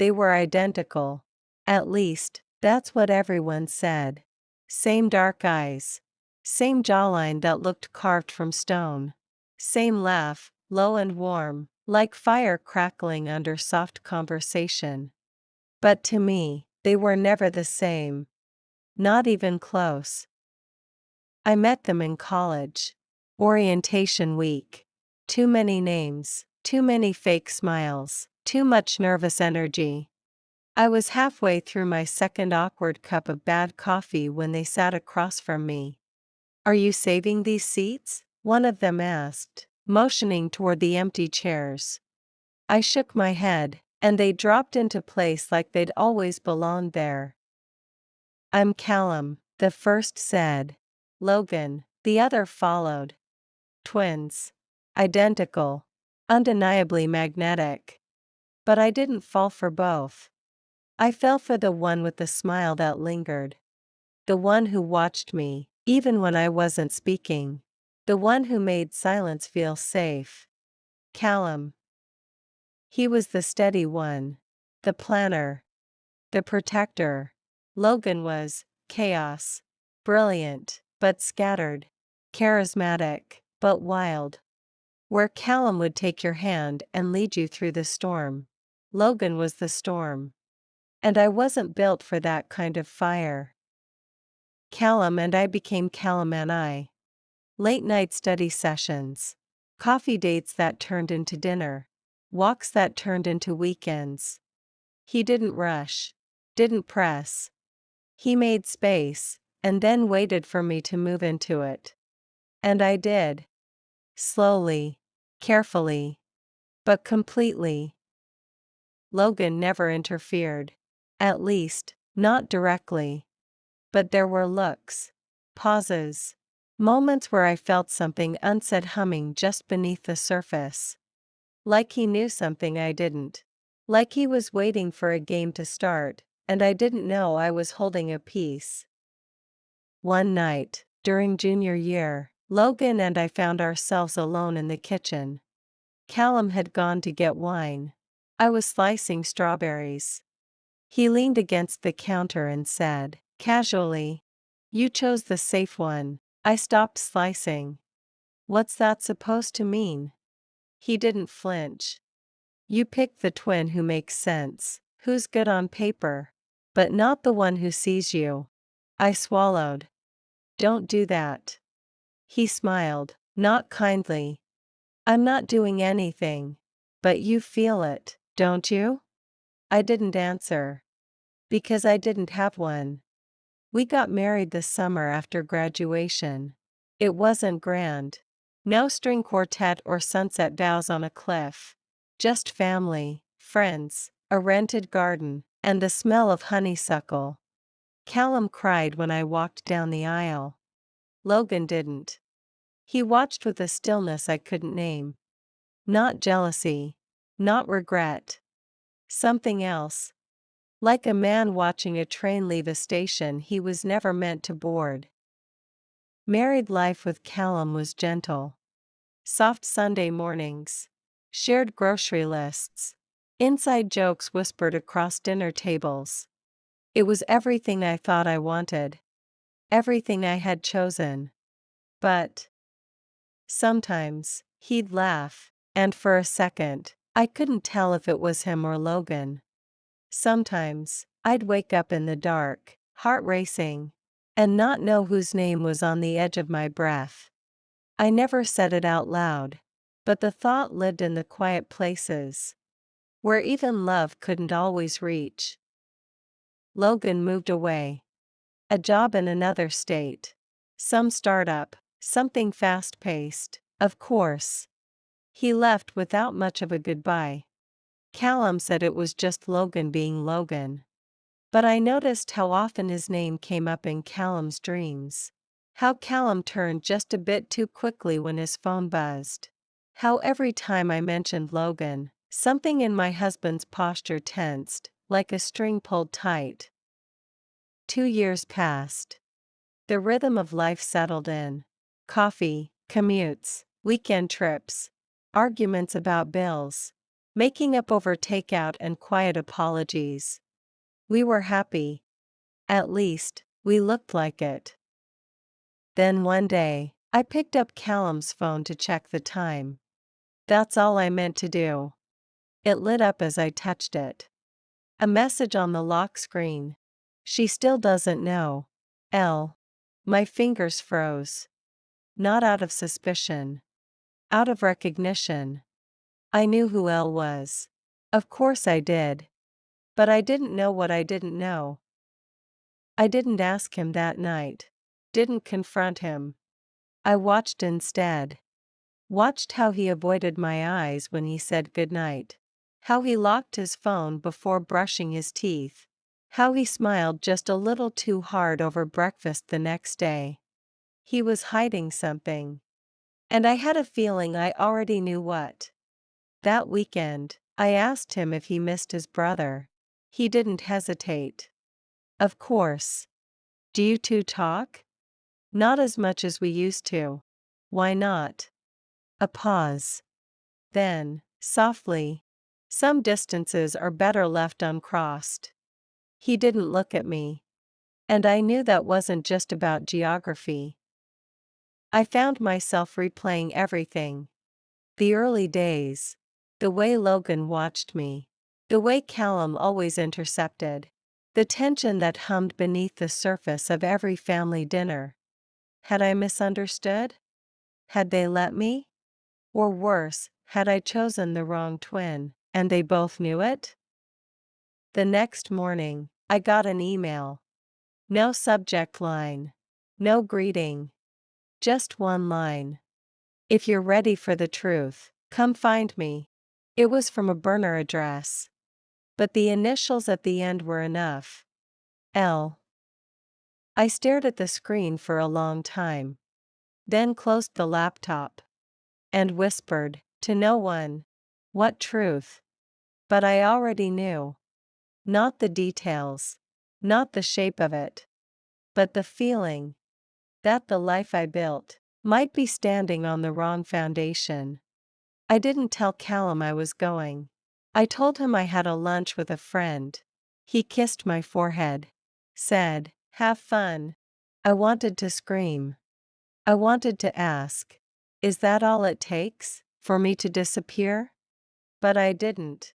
They were identical. At least, that's what everyone said. Same dark eyes. Same jawline that looked carved from stone. Same laugh, low and warm, like fire crackling under soft conversation. But to me, they were never the same. Not even close. I met them in college. Orientation week. Too many names, too many fake smiles, too much nervous energy. I was halfway through my second awkward cup of bad coffee when they sat across from me. "Are you saving these seats?" one of them asked, motioning toward the empty chairs. I shook my head, and they dropped into place like they'd always belonged there. "I'm Callum," the first said. "Logan," the other followed. Twins. Identical. Undeniably magnetic. But I didn't fall for both. I fell for the one with the smile that lingered. The one who watched me, even when I wasn't speaking. The one who made silence feel safe. Callum. He was the steady one. The planner. The protector. Logan was chaos. Brilliant, but scattered. Charismatic, but wild. Where Callum would take your hand and lead you through the storm, Logan was the storm. And I wasn't built for that kind of fire. Callum and I became Callum and I. Late night study sessions. Coffee dates that turned into dinner. Walks that turned into weekends. He didn't rush. Didn't press. He made space, and then waited for me to move into it. And I did. Slowly. Carefully. But completely. Logan never interfered. At least, not directly. But there were looks. Pauses. Moments where I felt something unsaid humming just beneath the surface. Like he knew something I didn't. Like he was waiting for a game to start, and I didn't know I was holding a piece. One night, during junior year, Logan and I found ourselves alone in the kitchen. Callum had gone to get wine. I was slicing strawberries. He leaned against the counter and said, casually, "You chose the safe one." I stopped slicing. "What's that supposed to mean?" He didn't flinch. "You picked the twin who makes sense, who's good on paper, but not the one who sees you." I swallowed. "Don't do that." He smiled, not kindly. "I'm not doing anything. But you feel it, don't you?" I didn't answer. Because I didn't have one. We got married the summer after graduation. It wasn't grand. No string quartet or sunset vows on a cliff. Just family, friends, a rented garden, and the smell of honeysuckle. Callum cried when I walked down the aisle. Logan didn't. He watched with a stillness I couldn't name. Not jealousy. Not regret. Something else. Like a man watching a train leave a station he was never meant to board. Married life with Callum was gentle. Soft Sunday mornings. Shared grocery lists. Inside jokes whispered across dinner tables. It was everything I thought I wanted. Everything I had chosen. But sometimes, he'd laugh, and for a second, I couldn't tell if it was him or Logan. Sometimes, I'd wake up in the dark, heart racing, and not know whose name was on the edge of my breath. I never said it out loud, but the thought lived in the quiet places, where even love couldn't always reach. Logan moved away. A job in another state. Some startup, something fast-paced, of course. He left without much of a goodbye. Callum said it was just Logan being Logan. But I noticed how often his name came up in Callum's dreams. How Callum turned just a bit too quickly when his phone buzzed. How every time I mentioned Logan, something in my husband's posture tensed, like a string pulled tight. 2 years passed. The rhythm of life settled in. Coffee, commutes, weekend trips, arguments about bills. Making up over takeout and quiet apologies. We were happy. At least, we looked like it. Then one day, I picked up Callum's phone to check the time. That's all I meant to do. It lit up as I touched it. A message on the lock screen. She still doesn't know. L. My fingers froze. Not out of suspicion. Out of recognition. I knew who L was. Of course I did. But I didn't know what I didn't know. I didn't ask him that night. Didn't confront him. I watched instead. Watched how he avoided my eyes when he said goodnight. How he locked his phone before brushing his teeth. How he smiled just a little too hard over breakfast the next day. He was hiding something. And I had a feeling I already knew what. That weekend, I asked him if he missed his brother. He didn't hesitate. Of course. Do you two talk? Not as much as we used to. Why not? A pause. Then, softly, some distances are better left uncrossed. He didn't look at me. And I knew that wasn't just about geography. I found myself replaying everything. The early days. The way Logan watched me. The way Callum always intercepted. The tension that hummed beneath the surface of every family dinner. Had I misunderstood? Had they let me? Or worse, had I chosen the wrong twin, and they both knew it? The next morning, I got an email. No subject line. No greeting. Just one line. If you're ready for the truth, come find me. It was from a burner address. But the initials at the end were enough. L. I stared at the screen for a long time. Then closed the laptop. And whispered, to no one. What truth? But I already knew. Not the details. Not the shape of it. But the feeling. That the life I built might be standing on the wrong foundation. I didn't tell Callum I was going. I told him I had a lunch with a friend. He kissed my forehead. Said, have fun. I wanted to scream. I wanted to ask, is that all it takes, for me to disappear? But I didn't.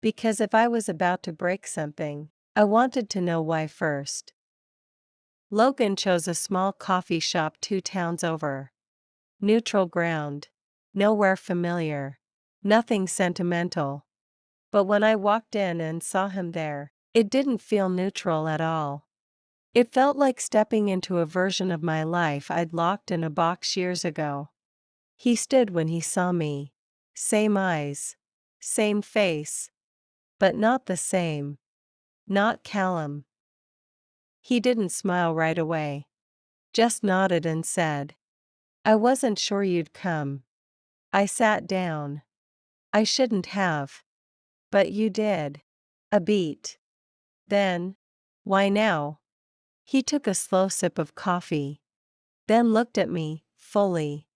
Because if I was about to break something, I wanted to know why first. Logan chose a small coffee shop 2 towns over. Neutral ground. Nowhere familiar. Nothing sentimental. But when I walked in and saw him there, it didn't feel neutral at all. It felt like stepping into a version of my life I'd locked in a box years ago. He stood when he saw me. Same eyes. Same face. But not the same. Not Callum. He didn't smile right away. Just nodded and said, I wasn't sure you'd come. I sat down. I shouldn't have. But you did. A beat. Then, why now? He took a slow sip of coffee. Then looked at me, fully.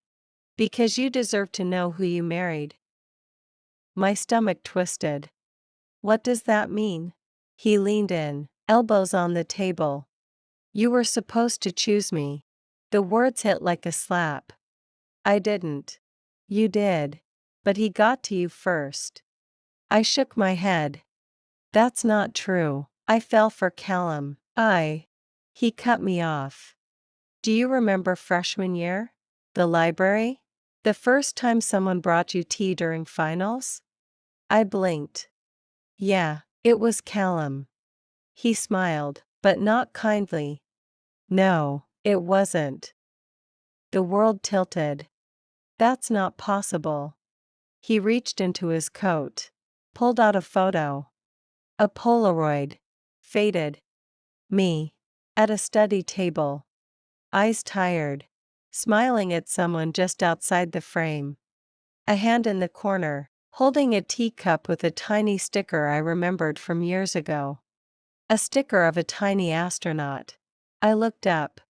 Because you deserve to know who you married. My stomach twisted. What does that mean? He leaned in, elbows on the table. You were supposed to choose me. The words hit like a slap. I didn't. You did. But he got to you first. I shook my head. That's not true. I fell for Callum. He cut me off. Do you remember freshman year? The library? The first time someone brought you tea during finals? I blinked. Yeah, it was Callum. He smiled, but not kindly. No, it wasn't. The world tilted. That's not possible. He reached into his coat. Pulled out a photo. A Polaroid. Faded. Me. At a study table. Eyes tired. Smiling at someone just outside the frame. A hand in the corner, holding a teacup with a tiny sticker I remembered from years ago. A sticker of a tiny astronaut. I looked up.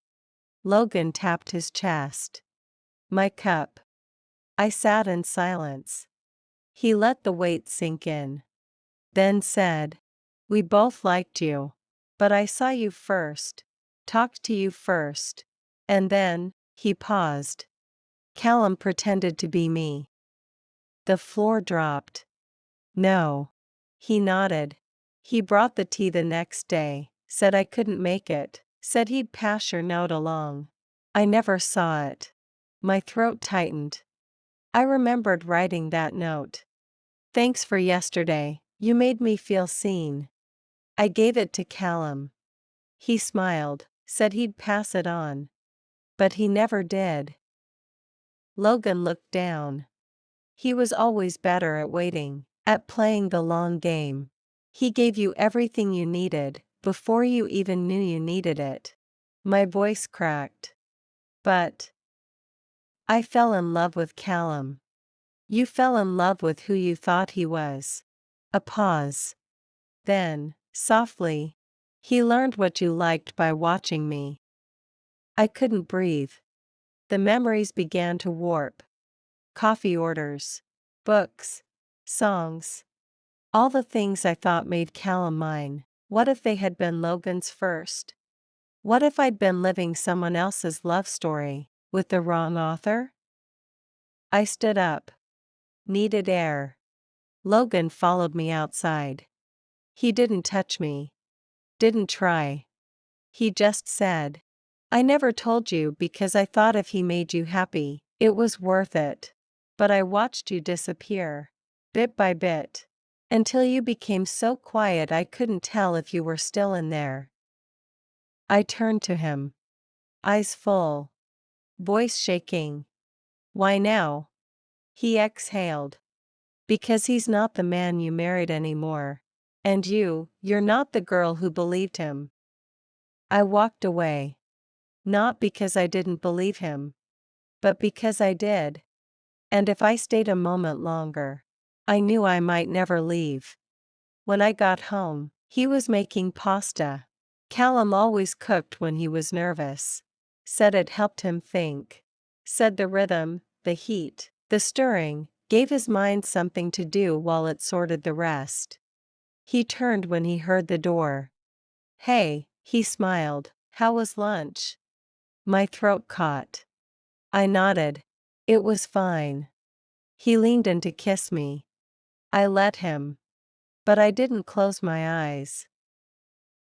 Logan tapped his chest. My cup. I sat in silence. He let the weight sink in. Then said, "We both liked you. But I saw you first. Talked to you first. And then," he paused. "Callum pretended to be me." The floor dropped. "No." He nodded. "He brought the tea the next day, said I couldn't make it, said he'd pass your note along. I never saw it." My throat tightened. I remembered writing that note. "Thanks for yesterday, you made me feel seen." I gave it to Callum. He smiled, said he'd pass it on. But he never did. Logan looked down. He was always better at waiting, at playing the long game. He gave you everything you needed, before you even knew you needed it. My voice cracked. But I fell in love with Callum. You fell in love with who you thought he was. A pause. Then, softly, he learned what you liked by watching me. I couldn't breathe. The memories began to warp. Coffee orders, books, songs. All the things I thought made Callum mine. What if they had been Logan's first? What if I'd been living someone else's love story, with the wrong author? I stood up. Needed air. Logan followed me outside. He didn't touch me. Didn't try. He just said, "I never told you because I thought if he made you happy, it was worth it. But I watched you disappear. Bit by bit. Until you became so quiet I couldn't tell if you were still in there." I turned to him. Eyes full. Voice shaking. "Why now?" He exhaled. "Because he's not the man you married anymore. And you're not the girl who believed him." I walked away. Not because I didn't believe him, but because I did. And if I stayed a moment longer, I knew I might never leave. When I got home, he was making pasta. Callum always cooked when he was nervous. Said it helped him think. Said the rhythm, the heat, the stirring, gave his mind something to do while it sorted the rest. He turned when he heard the door. "Hey," he smiled, "how was lunch?" My throat caught. I nodded. It was fine. He leaned in to kiss me. I let him. But I didn't close my eyes.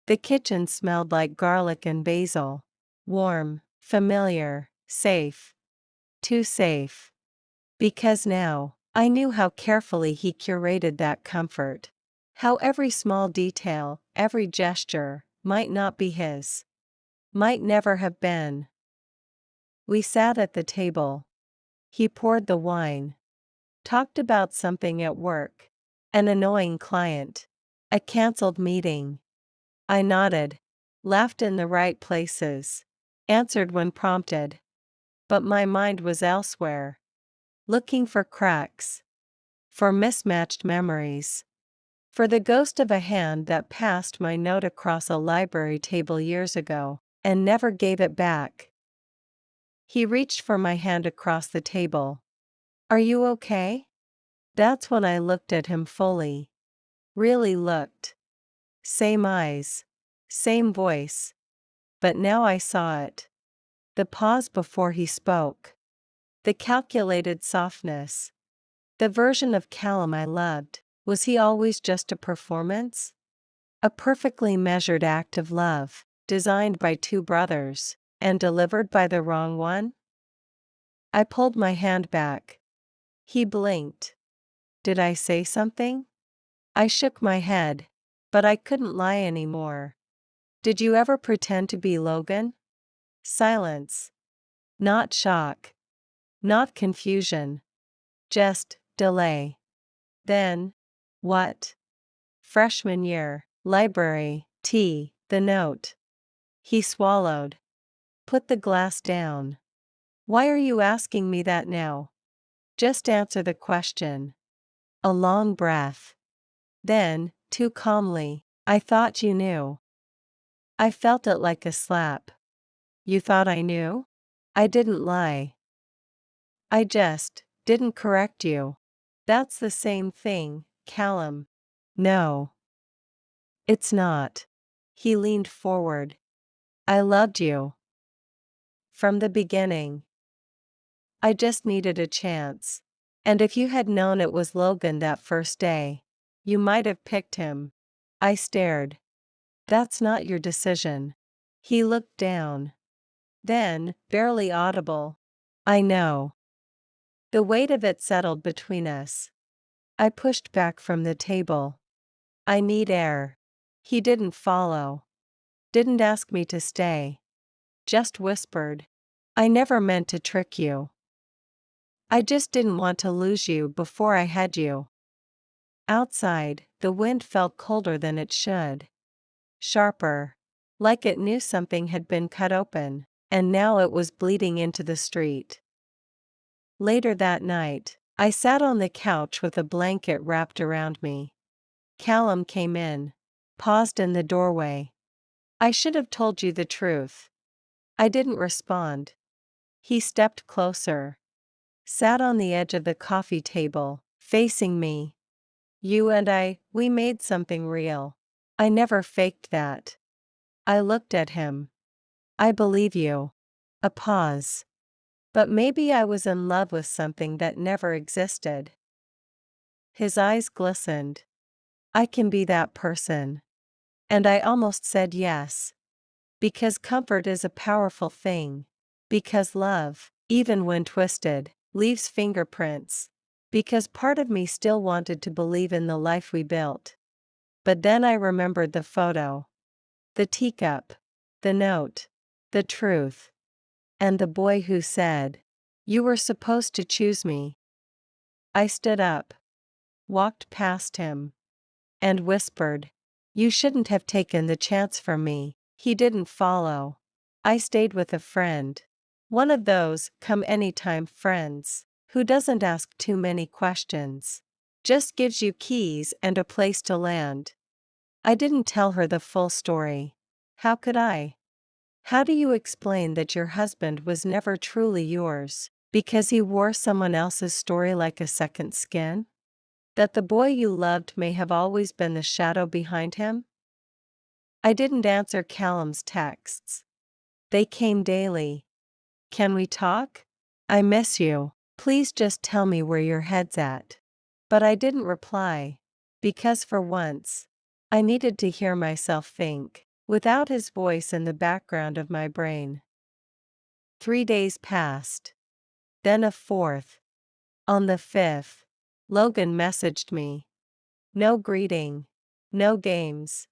The kitchen smelled like garlic and basil. Warm, familiar, safe. Too safe. Because now, I knew how carefully he curated that comfort. How every small detail, every gesture, might not be his. Might never have been. We sat at the table. He poured the wine. Talked about something at work. An annoying client. A cancelled meeting. I nodded. Laughed in the right places. Answered when prompted. But my mind was elsewhere. Looking for cracks. For mismatched memories. For the ghost of a hand that passed my note across a library table years ago, and never gave it back. He reached for my hand across the table. "Are you okay?" That's when I looked at him fully. Really looked. Same eyes. Same voice. But now I saw it. The pause before he spoke. The calculated softness. The version of Callum I loved. Was he always just a performance? A perfectly measured act of love, designed by two brothers, and delivered by the wrong one? I pulled my hand back. He blinked. Did I say something? I shook my head. But I couldn't lie anymore. "Did you ever pretend to be Logan?" Silence. Not shock. Not confusion. Just delay. Then, what? Freshman year, library, tea, the note. He swallowed. Put the glass down. "Why are you asking me that now? Just answer the question." A long breath. Then, too calmly, "I thought you knew." I felt it like a slap. "You thought I knew?" I didn't lie. I just didn't correct you. That's the same thing, Callum. No, it's not. He leaned forward. I loved you. From the beginning. I just needed a chance. And if you had known it was Logan that first day, you might have picked him. I stared. That's not your decision. He looked down. Then, barely audible. I know. The weight of it settled between us. I pushed back from the table. I need air. He didn't follow. Didn't ask me to stay. Just whispered. I never meant to trick you. I just didn't want to lose you before I had you. Outside, the wind felt colder than it should. Sharper. Like it knew something had been cut open, and now it was bleeding into the street. Later that night, I sat on the couch with a blanket wrapped around me. Callum came in. Paused in the doorway. I should have told you the truth. I didn't respond. He stepped closer. Sat on the edge of the coffee table, facing me. You and we made something real. I never faked that. I looked at him. I believe you. A pause. But maybe I was in love with something that never existed. His eyes glistened. I can be that person. And I almost said yes. Because comfort is a powerful thing. Because love, even when twisted, leaves fingerprints. Because part of me still wanted to believe in the life we built. But then I remembered the photo. The teacup. The note. The truth. And the boy who said, "You were supposed to choose me." I stood up. Walked past him. And whispered, "You shouldn't have taken the chance from me." He didn't follow. I stayed with a friend. One of those come anytime friends, who doesn't ask too many questions. Just gives you keys and a place to land. I didn't tell her the full story. How could I? How do you explain that your husband was never truly yours, because he wore someone else's story like a second skin? That the boy you loved may have always been the shadow behind him? I didn't answer Callum's texts. They came daily. Can we talk? I miss you. Please just tell me where your head's at. But I didn't reply. Because for once, I needed to hear myself think, without his voice in the background of my brain. 3 days passed. Then a fourth. On the fifth, Logan messaged me. No greeting. No games.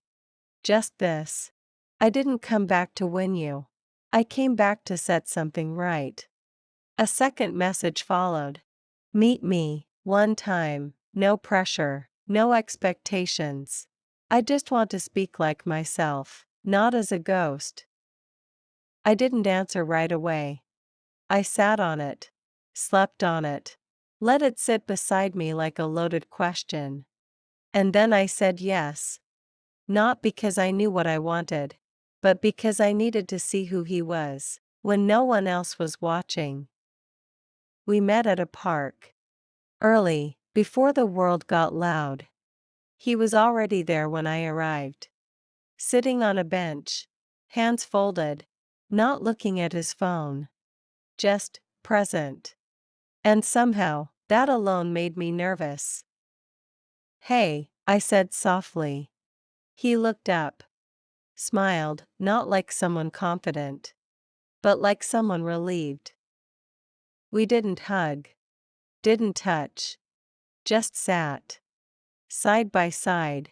Just this. I didn't come back to win you. I came back to set something right. A second message followed. Meet me, one time, no pressure, no expectations. I just want to speak like myself, not as a ghost. I didn't answer right away. I sat on it. Slept on it. Let it sit beside me like a loaded question. And then I said yes. Not because I knew what I wanted, but because I needed to see who he was, when no one else was watching. We met at a park. Early, before the world got loud. He was already there when I arrived. Sitting on a bench. Hands folded. Not looking at his phone. Just present. And somehow, that alone made me nervous. Hey, I said softly. He looked up. Smiled, not like someone confident, but like someone relieved. We didn't hug. Didn't touch. Just sat. Side by side.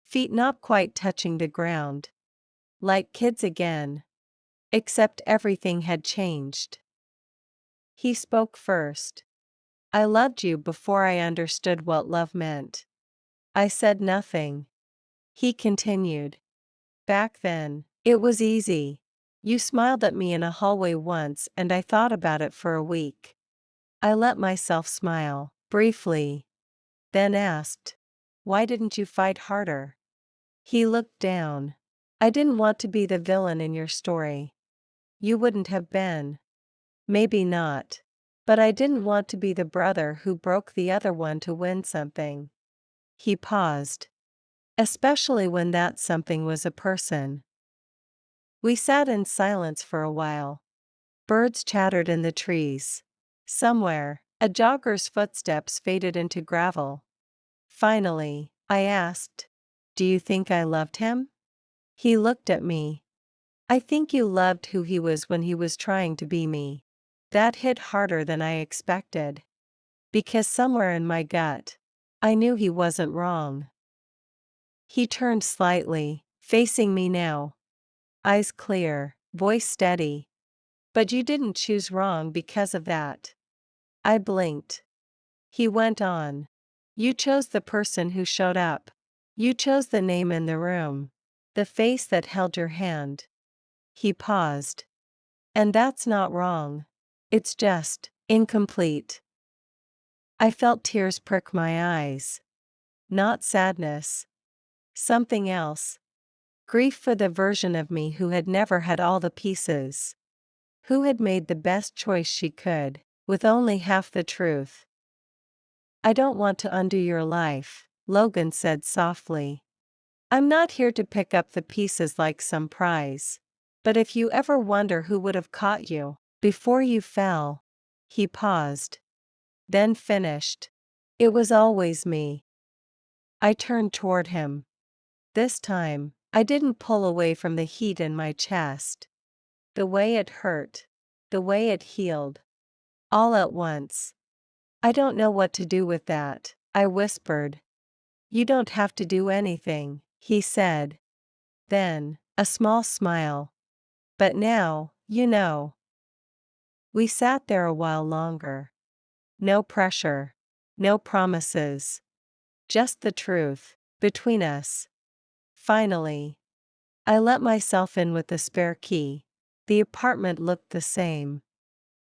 Feet not quite touching the ground. Like kids again. Except everything had changed. He spoke first. I loved you before I understood what love meant. I said nothing. He continued. Back then, it was easy. You smiled at me in a hallway once and I thought about it for a week. I let myself smile, briefly. Then asked, why didn't you fight harder? He looked down. I didn't want to be the villain in your story. You wouldn't have been. Maybe not. But I didn't want to be the brother who broke the other one to win something. He paused. Especially when that something was a person. We sat in silence for a while. Birds chattered in the trees. Somewhere, a jogger's footsteps faded into gravel. Finally, I asked, "Do you think I loved him?" He looked at me. "I think you loved who he was when he was trying to be me." That hit harder than I expected. Because somewhere in my gut, I knew he wasn't wrong. He turned slightly, facing me now. Eyes clear, voice steady. "But you didn't choose wrong because of that." I blinked. He went on. "You chose the person who showed up. You chose the name in the room. The face that held your hand." He paused. "And that's not wrong. It's just incomplete." I felt tears prick my eyes. Not sadness. Something else. Grief for the version of me who had never had all the pieces. Who had made the best choice she could, with only half the truth. "I don't want to undo your life," Logan said softly. "I'm not here to pick up the pieces like some prize. But if you ever wonder who would have caught you before you fell." He paused. Then finished. "It was always me." I turned toward him. This time, I didn't pull away from the heat in my chest. The way it hurt. The way it healed. All at once. "I don't know what to do with that," I whispered. "You don't have to do anything," he said. Then, a small smile. "But now, you know." We sat there a while longer. No pressure. No promises. Just the truth, between us. Finally, I let myself in with the spare key. The apartment looked the same.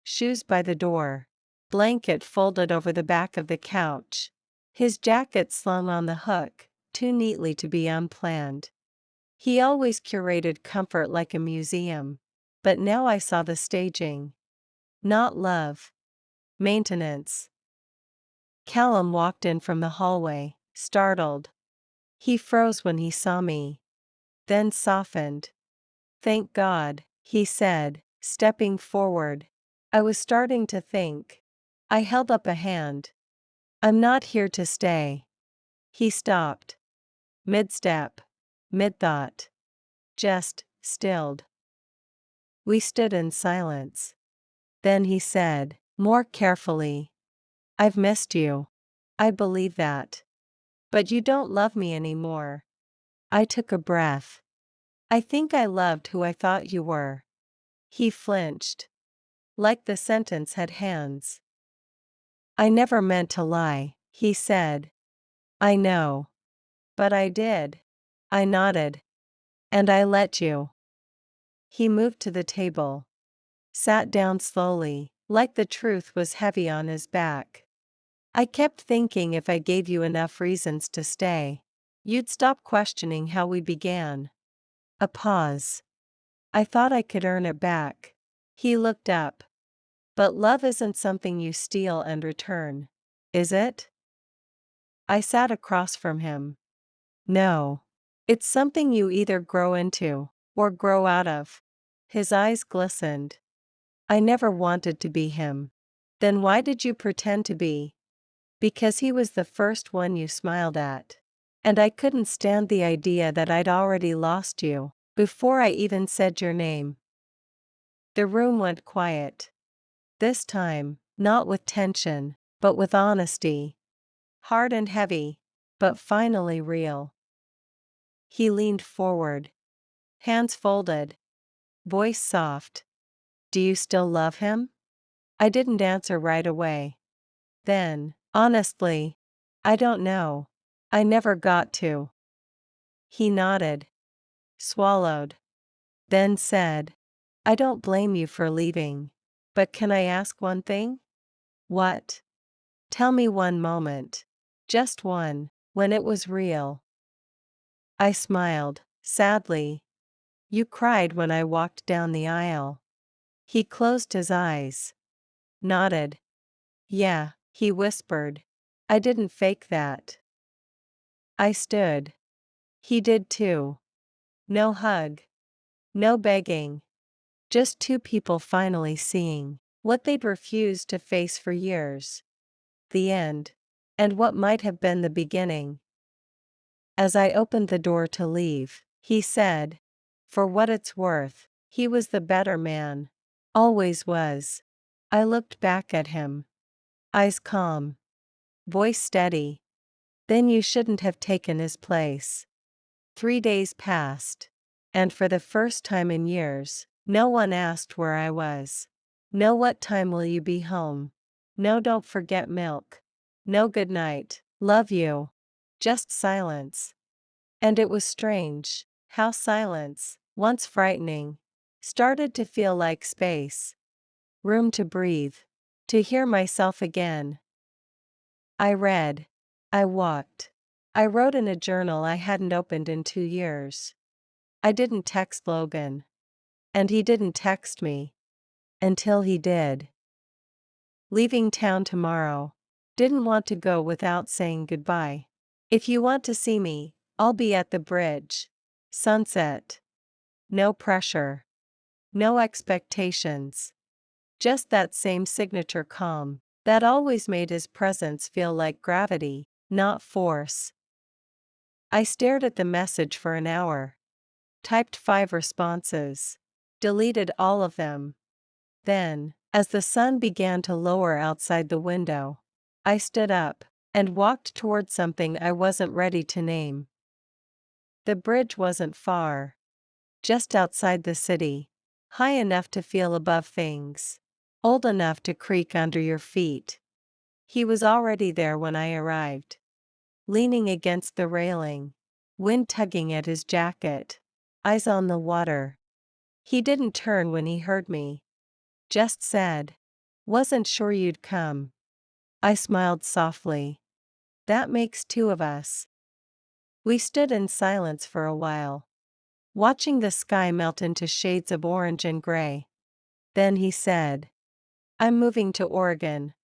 Shoes by the door. Blanket folded over the back of the couch. His jacket slung on the hook, too neatly to be unplanned. He always curated comfort like a museum. But now I saw the staging. Not love. Maintenance. Callum walked in from the hallway, startled. He froze when he saw me. Then softened. "Thank God," he said, stepping forward. I was starting to think. I held up a hand. "I'm not here to stay." He stopped. Mid-step. Mid-thought. Just stilled. We stood in silence. Then he said, more carefully, "I've missed you. I believe that. But you don't love me anymore." I took a breath. "I think I loved who I thought you were." He flinched. Like the sentence had hands. "I never meant to lie," he said. "I know. But I did." I nodded. "And I let you." He moved to the table. Sat down slowly, like the truth was heavy on his back. "I kept thinking if I gave you enough reasons to stay, you'd stop questioning how we began." A pause. "I thought I could earn it back." He looked up. "But love isn't something you steal and return, is it?" I sat across from him. "No. It's something you either grow into, or grow out of." His eyes glistened. "I never wanted to be him." "Then why did you pretend to be?" "Because he was the first one you smiled at. And I couldn't stand the idea that I'd already lost you, before I even said your name." The room went quiet. This time, not with tension, but with honesty. Hard and heavy, but finally real. He leaned forward. Hands folded. Voice soft. "Do you still love him?" I didn't answer right away. Then, honestly, "I don't know. I never got to." He nodded. Swallowed. Then said, "I don't blame you for leaving. But can I ask one thing?" "What?" "Tell me one moment. Just one, when it was real." I smiled, sadly. "You cried when I walked down the aisle." He closed his eyes. Nodded. Yeah, he whispered. I didn't fake that. I stood. He did too. No hug. No begging. Just two people finally seeing what they'd refused to face for years. The end. And what might have been the beginning. As I opened the door to leave, he said, "For what it's worth, he was the better man. Always was." I looked back at him. Eyes calm. Voice steady. "Then you shouldn't have taken his place." 3 days passed. And for the first time in years, no one asked where I was. No what time will you be home. No don't forget milk. No good night, love you. Just silence. And it was strange, how silence, once frightening, started to feel like space. Room to breathe. To hear myself again. I read. I walked. I wrote in a journal I hadn't opened in 2 years. I didn't text Logan. And he didn't text me. Until he did. Leaving town tomorrow. Didn't want to go without saying goodbye. If you want to see me, I'll be at the bridge. Sunset. No pressure. No expectations. Just that same signature calm that always made his presence feel like gravity, not force. I stared at the message for an hour. Typed 5 responses. Deleted all of them. Then, as the sun began to lower outside the window, I stood up and walked toward something I wasn't ready to name. The bridge wasn't far. Just outside the city. High enough to feel above things. Old enough to creak under your feet. He was already there when I arrived. Leaning against the railing. Wind tugging at his jacket. Eyes on the water. He didn't turn when he heard me. Just said. "Wasn't sure you'd come." I smiled softly. "That makes 2 of us." We stood in silence for a while. Watching the sky melt into shades of orange and gray. Then he said, "I'm moving to Oregon."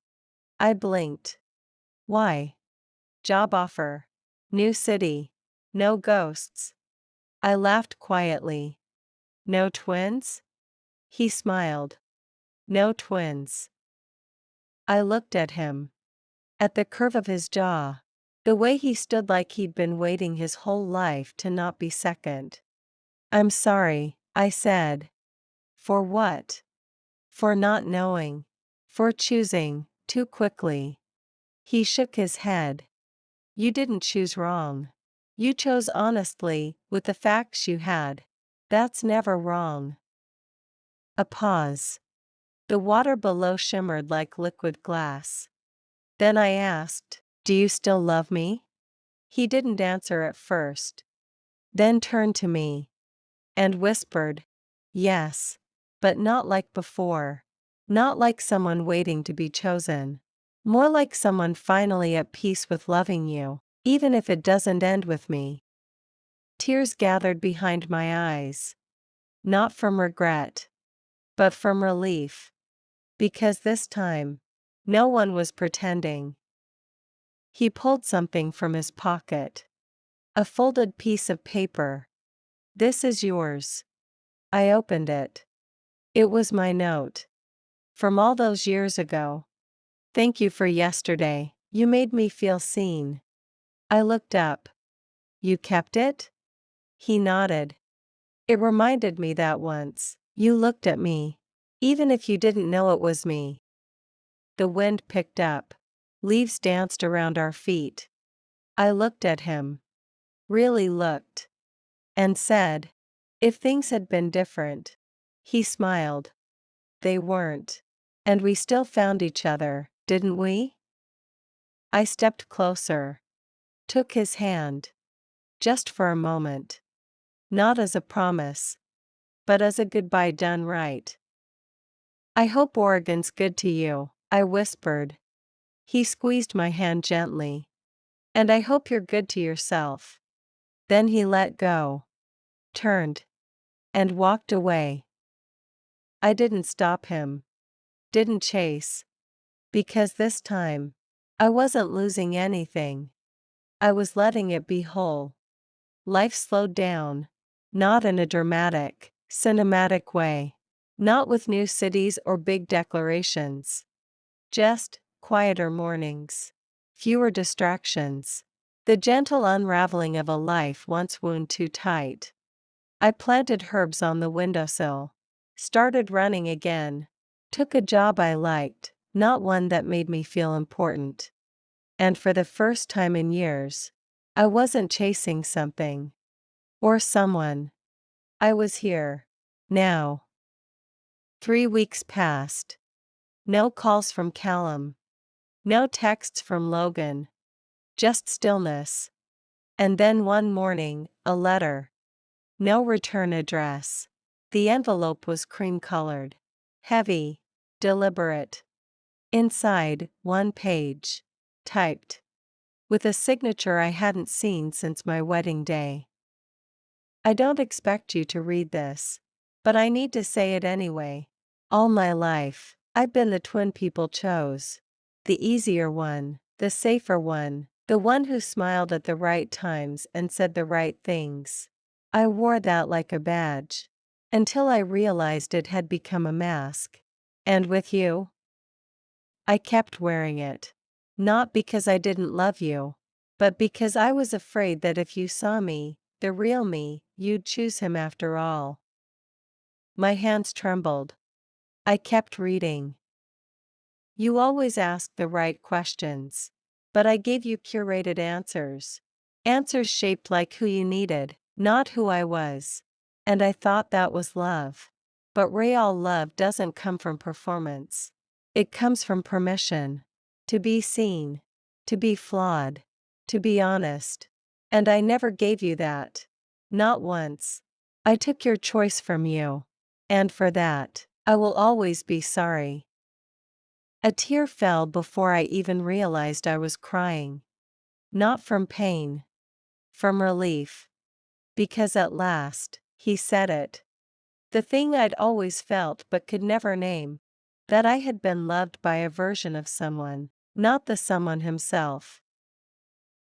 I blinked. "Why?" "Job offer. New city. No ghosts." I laughed quietly. "No twins?" He smiled. "No twins." I looked at him. At the curve of his jaw. The way he stood like he'd been waiting his whole life to not be second. "I'm sorry," I said. "For what?" "For not knowing. For choosing, too quickly." He shook his head. "You didn't choose wrong. You chose honestly, with the facts you had. That's never wrong." A pause. The water below shimmered like liquid glass. Then I asked, "Do you still love me?" He didn't answer at first. Then turned to me. And whispered, "Yes. But not like before. Not like someone waiting to be chosen. More like someone finally at peace with loving you, even if it doesn't end with me." Tears gathered behind my eyes. Not from regret. But from relief. Because this time, no one was pretending. He pulled something from his pocket. A folded piece of paper. "This is yours." I opened it. It was my note. From all those years ago. "Thank you for yesterday, you made me feel seen." I looked up. "You kept it?" He nodded. "It reminded me that once you looked at me. Even if you didn't know it was me." The wind picked up. Leaves danced around our feet. I looked at him. Really looked. And said, "If things had been different." He smiled. "They weren't. And we still found each other, didn't we?" I stepped closer. Took his hand. Just for a moment. Not as a promise. But as a goodbye done right. "I hope Oregon's good to you," I whispered. He squeezed my hand gently. "And I hope you're good to yourself." Then he let go. Turned. And walked away. I didn't stop him. Didn't chase. Because this time, I wasn't losing anything. I was letting it be whole. Life slowed down. Not in a dramatic, cinematic way. Not with new cities or big declarations. Just quieter mornings. Fewer distractions. The gentle unraveling of a life once wound too tight. I planted herbs on the windowsill. Started running again. Took a job I liked, not one that made me feel important. And for the first time in years, I wasn't chasing something. Or someone. I was here. Now. 3 weeks passed. No calls from Callum. No texts from Logan. Just stillness. And then one morning, a letter. No return address. The envelope was cream-colored. Heavy. Deliberate. Inside, one page. Typed. With a signature I hadn't seen since my wedding day. I don't expect you to read this. But I need to say it anyway. All my life, I've been the twin people chose. The easier one, the safer one, the one who smiled at the right times and said the right things. I wore that like a badge. Until I realized it had become a mask. And with you? I kept wearing it. Not because I didn't love you. But because I was afraid that if you saw me, the real me, you'd choose him after all. My hands trembled. I kept reading. You always ask the right questions. But I gave you curated answers. Answers shaped like who you needed, not who I was. And I thought that was love. But real love doesn't come from performance. It comes from permission. To be seen. To be flawed. To be honest. And I never gave you that. Not once. I took your choice from you. And for that, I will always be sorry. A tear fell before I even realized I was crying. Not from pain. From relief. Because at last, he said it. The thing I'd always felt but could never name. That I had been loved by a version of someone, not the someone himself.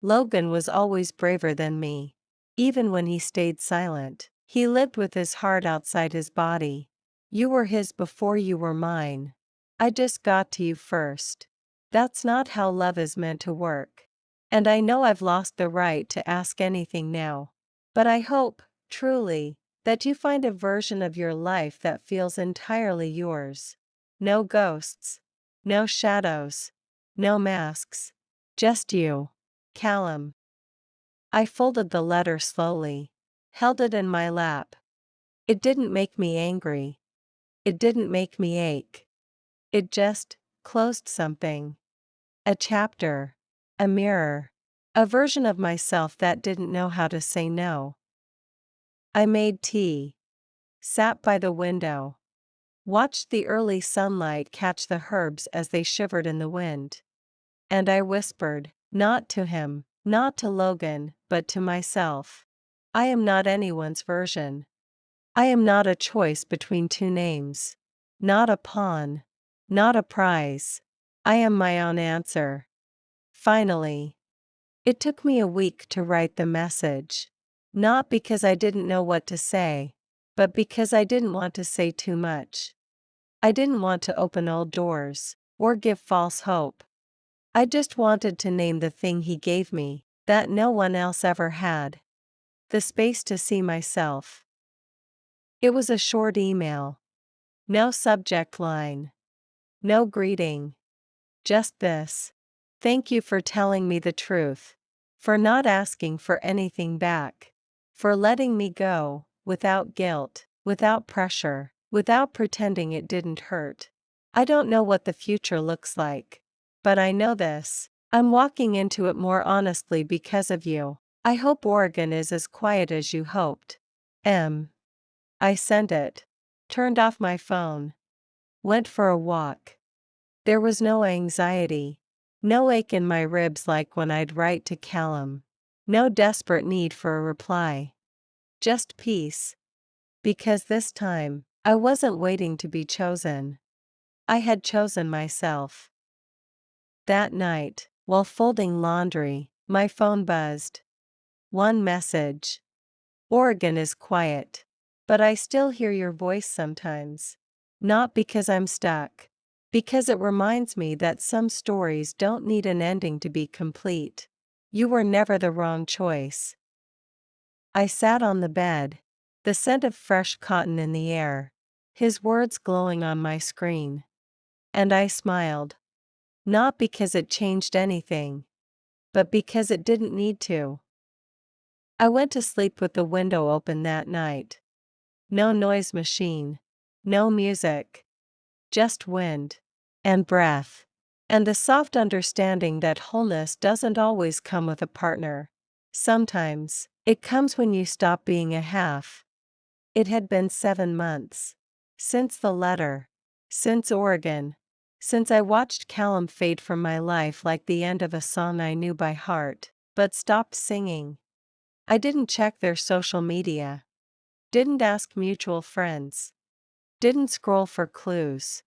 Logan was always braver than me. Even when he stayed silent, he lived with his heart outside his body. You were his before you were mine. I just got to you first. That's not how love is meant to work. And I know I've lost the right to ask anything now. But I hope, truly, that you find a version of your life that feels entirely yours. No ghosts. No shadows. No masks. Just you. Callum. I folded the letter slowly. Held it in my lap. It didn't make me angry. It didn't make me ache. It just closed something. A chapter. A mirror. A version of myself that didn't know how to say no. I made tea. Sat by the window. Watched the early sunlight catch the herbs as they shivered in the wind. And I whispered, not to him, not to Logan, but to myself. I am not anyone's version. I am not a choice between two names. Not a pawn. Not a prize. I am my own answer. Finally. It took me a week to write the message. Not because I didn't know what to say, but because I didn't want to say too much. I didn't want to open old doors, or give false hope. I just wanted to name the thing he gave me, that no one else ever had. The space to see myself. It was a short email. No subject line. No greeting. Just this. Thank you for telling me the truth. For not asking for anything back. For letting me go, without guilt, without pressure, without pretending it didn't hurt. I don't know what the future looks like. But I know this. I'm walking into it more honestly because of you. I hope Oregon is as quiet as you hoped. I sent it. Turned off my phone. Went for a walk. There was no anxiety. No ache in my ribs like when I'd write to Callum. No desperate need for a reply. Just peace. Because this time, I wasn't waiting to be chosen. I had chosen myself. That night, while folding laundry, my phone buzzed. One message. Oregon is quiet. But I still hear your voice sometimes. Not because I'm stuck. Because it reminds me that some stories don't need an ending to be complete. You were never the wrong choice. I sat on the bed, the scent of fresh cotton in the air, his words glowing on my screen. And I smiled. Not because it changed anything, but because it didn't need to. I went to sleep with the window open that night. No noise machine. No music. Just wind. And breath. And the soft understanding that wholeness doesn't always come with a partner. Sometimes, it comes when you stop being a half. It had been 7 months. Since the letter. Since Oregon. Since I watched Callum fade from my life like the end of a song I knew by heart, but stopped singing. I didn't check their social media. Didn't ask mutual friends. Didn't scroll for clues.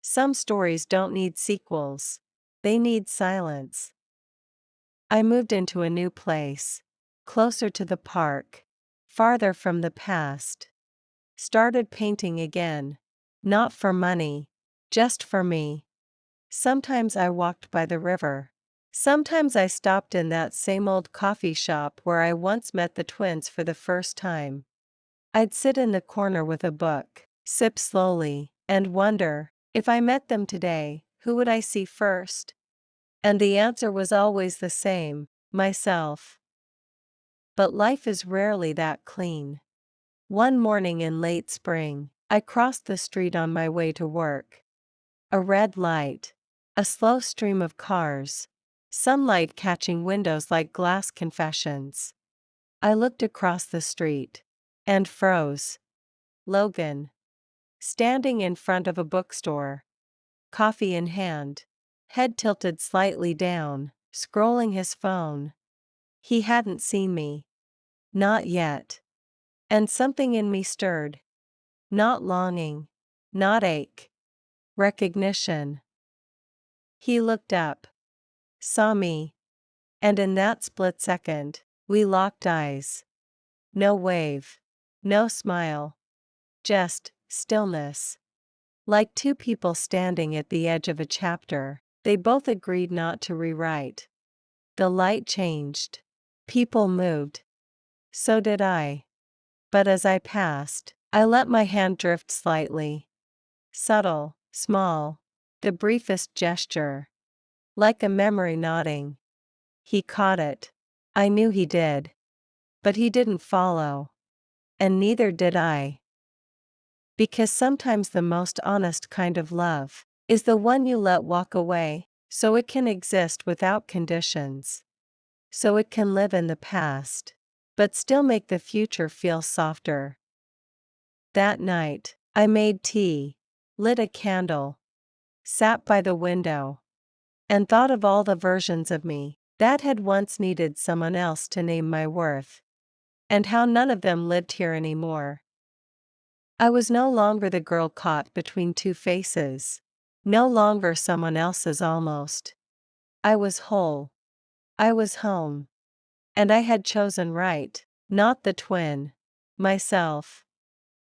Some stories don't need sequels. They need silence. I moved into a new place. Closer to the park. Farther from the past. Started painting again. Not for money. Just for me. Sometimes I walked by the river. Sometimes I stopped in that same old coffee shop where I once met the twins for the first time. I'd sit in the corner with a book, sip slowly, and wonder, if I met them today, who would I see first? And the answer was always the same, myself. But life is rarely that clean. One morning in late spring, I crossed the street on my way to work. A red light. A slow stream of cars. Sunlight catching windows like glass confessions. I looked across the street. And froze. Logan. Standing in front of a bookstore. Coffee in hand. Head tilted slightly down, scrolling his phone. He hadn't seen me. Not yet. And something in me stirred. Not longing. Not ache. Recognition. He looked up. Saw me. And in that split second, we locked eyes. No wave. No smile. Just stillness. Like two people standing at the edge of a chapter, they both agreed not to rewrite. The light changed. People moved. So did I. But as I passed, I let my hand drift slightly. Subtle, small, the briefest gesture. Like a memory nodding. He caught it. I knew he did. But he didn't follow. And neither did I. Because sometimes the most honest kind of love is the one you let walk away, so it can exist without conditions. So it can live in the past, but still make the future feel softer. That night, I made tea, lit a candle, sat by the window, and thought of all the versions of me that had once needed someone else to name my worth, and how none of them lived here anymore. I was no longer the girl caught between two faces. No longer someone else's almost. I was whole. I was home. And I had chosen right, not the twin. Myself.